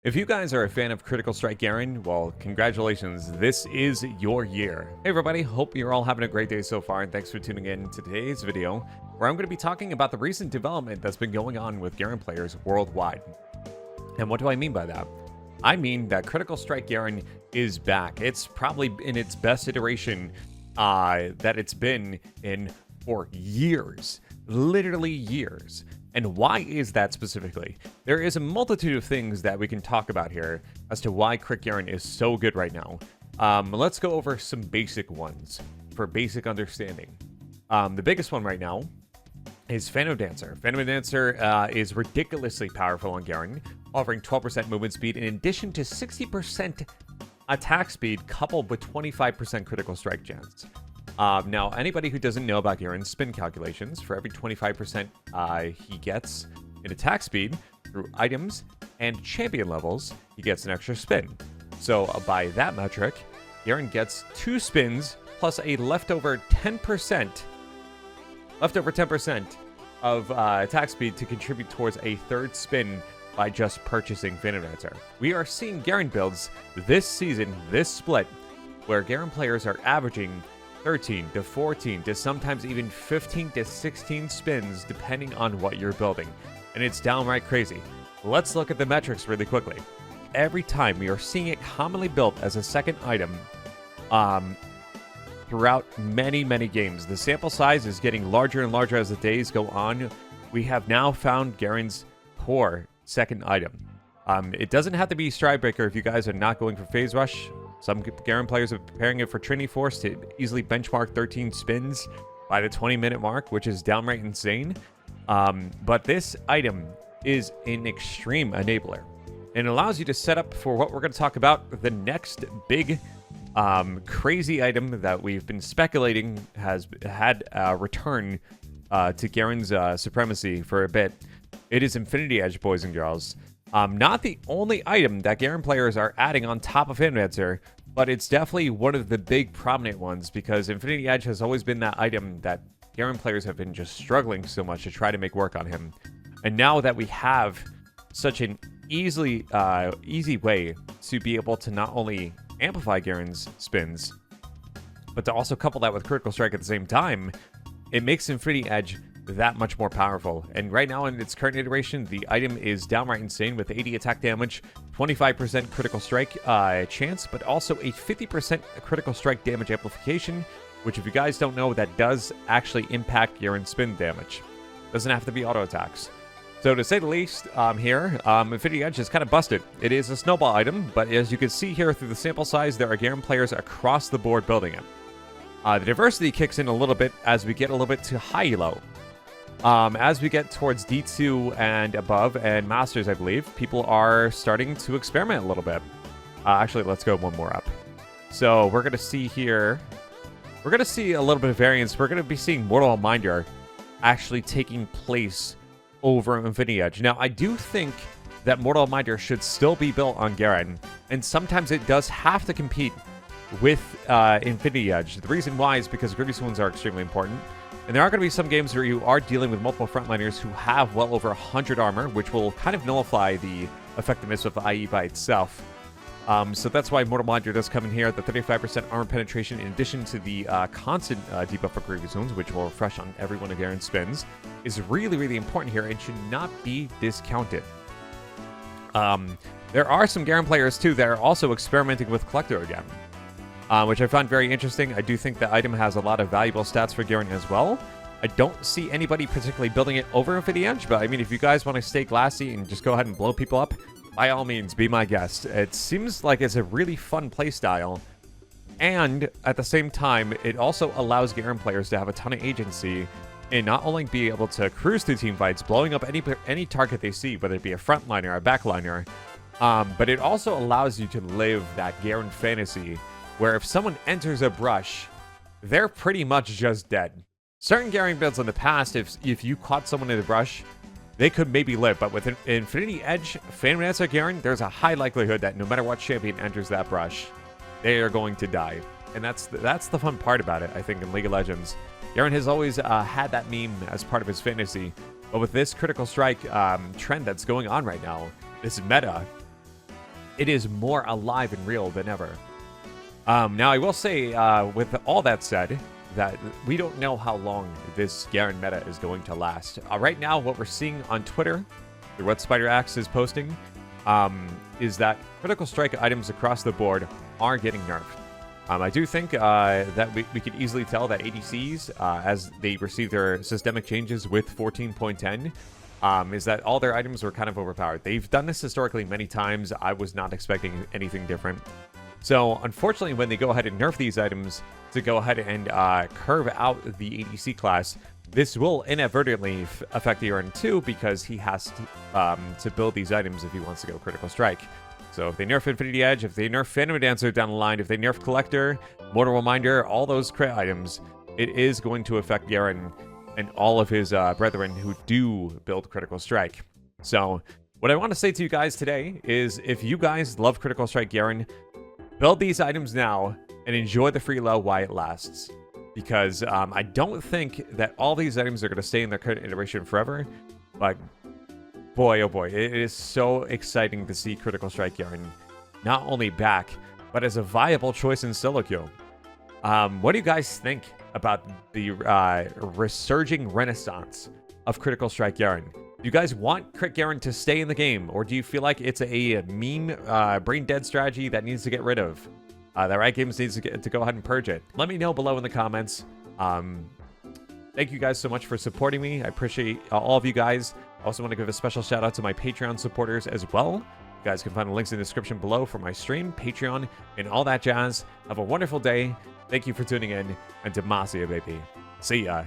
If you guys are a fan of Critical Strike Garen, well, congratulations, this is your year. Hey everybody, hope you're all having a great day so far, and thanks for tuning in to today's video, where I'm going to be talking about the recent development that's been going on with Garen players worldwide. And what do I mean by that? I mean that Critical Strike Garen is back. It's probably in its best iteration that it's been in for years, literally years. And why is that specifically? There is a multitude of things that we can talk about here as to why Crit Garen is so good right now. Let's go over some basic ones for basic understanding. The biggest one right now is Phantom Dancer. Phantom Dancer is ridiculously powerful on Garen, offering 12% movement speed in addition to 60% attack speed coupled with 25% critical strike chance. Now, anybody who doesn't know about Garen's spin calculations, for every 25% he gets in attack speed through items and champion levels, he gets an extra spin. So by that metric, Garen gets 2 spins plus a leftover 10% of attack speed to contribute towards a third spin by just purchasing Phantom Dancer. We are seeing Garen builds this season, this split, where Garen players are averaging 13 to 14 to sometimes even 15 to 16 spins depending on what you're building. And it's downright crazy. Let's look at the metrics really quickly. Every time we are seeing it commonly built as a second item throughout many games. The sample size is getting larger and larger as the days go on. We have now found Garen's core second item. It doesn't have to be Stridebreaker if you guys are not going for Phase Rush. Some Garen players are preparing it for Trinity Force to easily benchmark 13 spins by the 20-minute mark, which is downright insane. But this item is an extreme enabler and allows you to set up for what we're going to talk about, the next big crazy item that we've been speculating has had a return to Garen's supremacy for a bit. It is Infinity Edge, boys and girls. Not the only item that Garen players are adding on top of Phantom Dancer, but it's definitely one of the big prominent ones because Infinity Edge has always been that item that Garen players have been just struggling so much to try to make work on him. And now that we have such an easy way to be able to not only amplify Garen's spins, but to also couple that with Critical Strike at the same time, it makes Infinity Edge that much more powerful. And right now in its current iteration, the item is downright insane with 80 attack damage, 25% critical strike chance, but also a 50% critical strike damage amplification, which if you guys don't know, that does actually impact Garen spin damage. Doesn't have to be auto attacks. So to say the least, Infinity Edge is kind of busted. It is a snowball item, but as you can see here through the sample size, there are Garen players across the board building it. The diversity kicks in a little bit as we get a little bit to high elo. As we get towards D2 and above, and Masters, I believe, people are starting to experiment a little bit. Actually, let's go one more up. So we're going to see here, we're going to see a little bit of variance. We're going to be seeing Mortal Minder actually taking place over Infinity Edge. Now, I do think that Mortal Minder should still be built on Garen, and sometimes it does have to compete with Infinity Edge. The reason why is because Grievous Wounds are extremely important. And there are going to be some games where you are dealing with multiple frontliners who have well over 100 armor, which will kind of nullify the effectiveness of IE by itself. So that's why Mortal Minder does come in here. The 35% armor penetration, in addition to the constant debuff for Grievous Wounds, which will refresh on every one of Garen's spins, is really important here and should not be discounted. There are some Garen players, too, that are also experimenting with Collector again. Which I found very interesting. I do think the item has a lot of valuable stats for Garen as well. I don't see anybody particularly building it over Infinity Edge, but I mean, if you guys want to stay glassy and just go ahead and blow people up, by all means, be my guest. It seems like it's a really fun playstyle, and at the same time, it also allows Garen players to have a ton of agency and not only be able to cruise through team fights, blowing up any target they see, whether it be a frontliner or a backliner, but it also allows you to live that Garen fantasy where if someone enters a brush, they're pretty much just dead. Certain Garen builds in the past, if you caught someone in the brush, they could maybe live. But with Infinity Edge, Phantom Dancer Garen, there's a high likelihood that no matter what champion enters that brush, they are going to die. And that's the fun part about it, I think, in League of Legends. Garen has always had that meme as part of his fantasy. But with this Critical Strike trend that's going on right now, this meta, it is more alive and real than ever. Now, I will say, with all that said, that we don't know how long this Garen meta is going to last. Right now, what we're seeing on Twitter, through what SpiderAxe is posting, is that critical strike items across the board are getting nerfed. I do think that we could easily tell that ADCs, as they receive their systemic changes with 14.10, is that all their items were kind of overpowered. They've done this historically many times. I was not expecting anything different. So, unfortunately, when they go ahead and nerf these items to go ahead and curve out the ADC class, this will inadvertently affect Garen too, because he has to build these items if he wants to go critical strike. So if they nerf Infinity Edge, if they nerf Phantom Dancer down the line, if they nerf Collector, Mortal Reminder, all those crit items, it is going to affect Garen and all of his brethren who do build critical strike. So what I want to say to you guys today is, if you guys love critical strike Garen, build these items now and enjoy the free low while it lasts. Because I don't think that all these items are going to stay in their current iteration forever. But boy, oh boy, it is so exciting to see critical strike Garen not only back, but as a viable choice in solo queue. What do you guys think about the resurging renaissance of critical strike Garen? Do you guys want Crit Garen to stay in the game, or do you feel like it's a meme, brain dead strategy that needs to get rid of? That Riot Games needs to go ahead and purge it. Let me know below in the comments. Thank you guys so much for supporting me. I appreciate all of you guys. I also want to give a special shout out to my Patreon supporters as well. You guys can find the links in the description below for my stream, Patreon, and all that jazz. Have a wonderful day. Thank you for tuning in, and Demacia, baby. See ya.